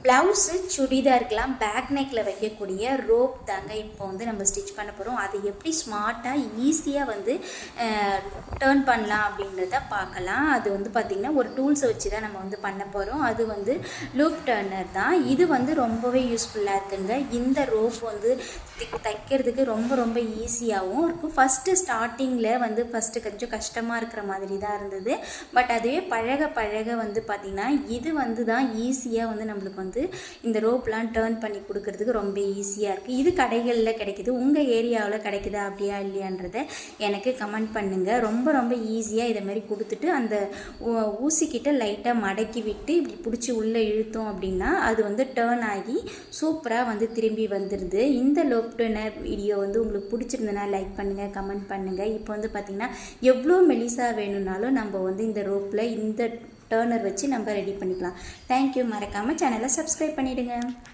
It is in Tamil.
ப்ளவுஸு சுடிதாருக்கெலாம் பேக் நெக்கில் வைக்கக்கூடிய ரோப் தாங்க இப்போ வந்து நம்ம ஸ்டிச் பண்ண போகிறோம். அதை எப்படி ஸ்மார்ட்டாக ஈஸியாக வந்து டேர்ன் பண்ணலாம் அப்படின்றத பார்க்கலாம். அது வந்து பார்த்திங்கன்னா ஒரு டூல்ஸை வச்சு தான் நம்ம வந்து பண்ண போகிறோம். அது வந்து லூப் டர்னர் தான். இது வந்து ரொம்பவே யூஸ்ஃபுல்லாக இருக்குங்க. இந்த ரோப் வந்து தைக்கிறதுக்கு ரொம்ப ரொம்ப ஈஸியாகவும் இருக்கும். ஸ்டார்டிங்கில் வந்து கொஞ்சம் கஷ்டமாக இருக்கிற மாதிரி தான் இருந்தது. பட் அதுவே பழக வந்து பார்த்திங்கன்னா இது வந்து தான் ஈஸியாக வந்து நம்மளுக்கு வந்து இந்த ரோப்லாம் டேர்ன் பண்ணி கொடுக்கறதுக்கு ரொம்ப ஈஸியாக இருக்குது. இது கடைகளில் கிடைக்கிது. உங்கள் ஏரியாவில் கிடைக்குதா அப்படியா இல்லையான்றதை எனக்கு கமெண்ட் பண்ணுங்கள். ரொம்ப ரொம்ப ஈஸியாக இதை மாதிரி கொடுத்துட்டு அந்த ஊசிக்கிட்ட லைட்டாக மடக்கி விட்டு இப்படி பிடிச்சி உள்ளே இழுத்தோம் அப்படின்னா அது வந்து டேர்ன் ஆகி சூப்பராக வந்து திரும்பி வந்துடுது. இந்த லோப் டர்னர் வீடியோ வந்து உங்களுக்கு பிடிச்சிருந்தனா லைக் பண்ணுங்கள், கமெண்ட் பண்ணுங்கள். இப்போ வந்து பார்த்திங்கன்னா எவ்வளோ மெலிசாக வேணும்னாலும் நம்ம வந்து இந்த ரோப்பில் இந்த டர்னர் வச்சு நம்ம ரெடி பண்ணிக்கலாம். தேங்க்யூ. மறக்காமல் சேனலை சப்ஸ்கிரைப் பண்ணிவிடுங்க.